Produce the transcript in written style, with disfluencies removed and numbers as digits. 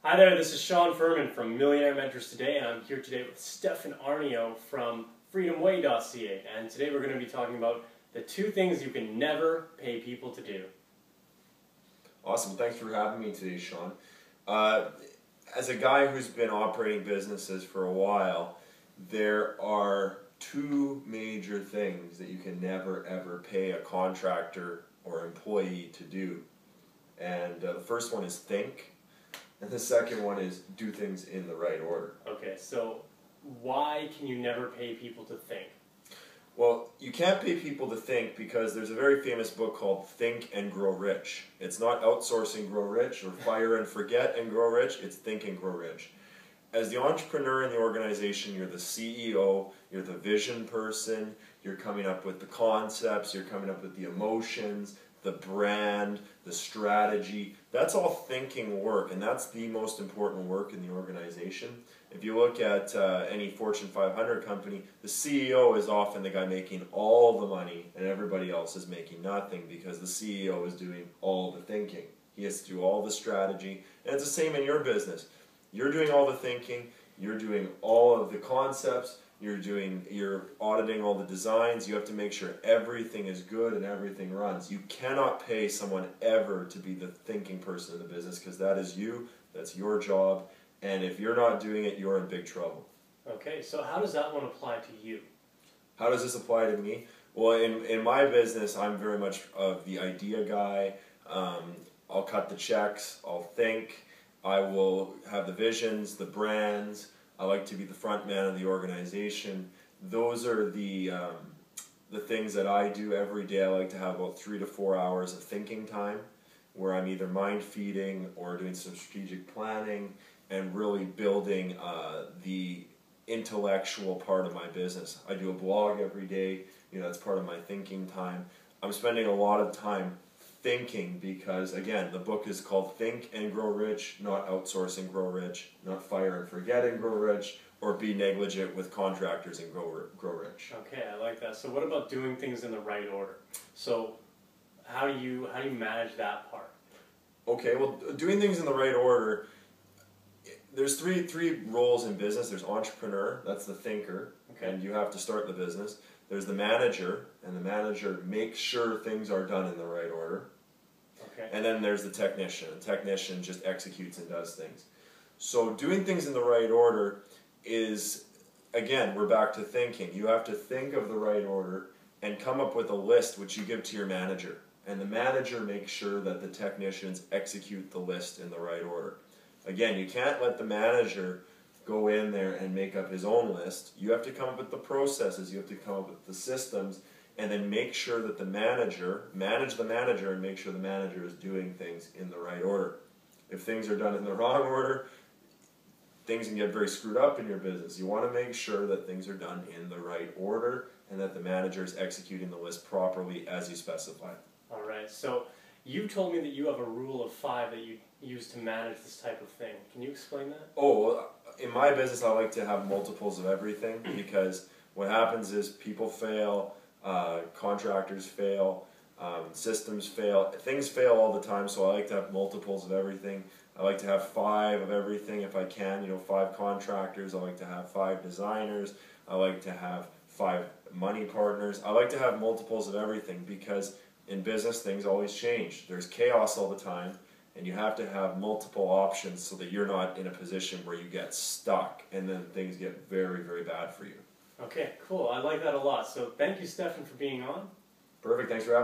Hi there, this is Shaun Furman from Millionaire Mentors Today, and I'm here today with Stefan Aarnio from freedomway.ca, and today we're going to be talking about the 2 things you can never pay people to do. Awesome. Thanks for having me today, Shaun. As a guy who's been operating businesses for a while, there are 2 major things that you can never ever pay a contractor or employee to do. And the first one is think, and the second one is do things in the right order. Okay, so why can you never pay people to think? Well, you can't pay people to think because there's a very famous book called Think and Grow Rich. It's not outsource and grow rich or fire and forget and grow rich, it's think and grow rich. As the entrepreneur in the organization, you're the CEO, you're the vision person, you're coming up with the concepts, you're coming up with the emotions, the brand, the strategy. That's all thinking work, and that's the most important work in the organization. If you look at any Fortune 500 company, the CEO is often the guy making all the money and everybody else is making nothing because the CEO is doing all the thinking. He has to do all the strategy, and it's the same in your business. You're doing all the thinking, you're doing all of the concepts, you're auditing all the designs. You have to make sure everything is good and everything runs. You cannot pay someone ever to be the thinking person in the business because that is you, that's your job, and if you're not doing it, you're in big trouble. Okay, so how does that one apply to you? How does this apply to me? Well, in my business, I'm very much of the idea guy. I'll cut the checks, I'll think, I will have the visions, the brands. I like to be the front man of the organization. Those are the things that I do every day. I like to have about 3 to 4 hours of thinking time where I'm either mind feeding or doing some strategic planning and really building the intellectual part of my business. I do a blog every day. That's part of my thinking time. I'm spending a lot of time thinking because, again, the book is called Think and Grow Rich, not Outsource and Grow Rich, not Fire and Forget and Grow Rich, or Be Negligent with Contractors and Grow Rich. Okay, I like that. So what about doing things in the right order? So how do you manage that part? Okay, well, doing things in the right order, there's three roles in business. There's entrepreneur, that's the thinker, okay, and you have to start the business. There's the manager, and the manager makes sure things are done in the right order. Okay. And then there's the technician. The technician just executes and does things. So doing things in the right order is, again, we're back to thinking. You have to think of the right order and come up with a list which you give to your manager. And the manager makes sure that the technicians execute the list in the right order. Again, you can't let the manager go in there and make up his own list. You have to come up with the processes, you have to come up with the systems, and then make sure that the manager, manage the manager and make sure the manager is doing things in the right order. If things are done in the wrong order, things can get very screwed up in your business. You want to make sure that things are done in the right order and that the manager is executing the list properly as you specified. All right, so you told me that you have a rule of 5 that you use to manage this type of thing. Can you explain that? Oh, in my business I like to have multiples of everything because what happens is people fail, contractors fail, systems fail, things fail all the time, so I like to have multiples of everything. I like to have 5 of everything if I can, 5 contractors, I like to have 5 designers, I like to have 5 money partners. I like to have multiples of everything because in business things always change. There's chaos all the time and you have to have multiple options so that you're not in a position where you get stuck and then things get very, very bad for you. Okay, cool. I like that a lot. So thank you, Stefan, for being on. Perfect. Thanks for having me.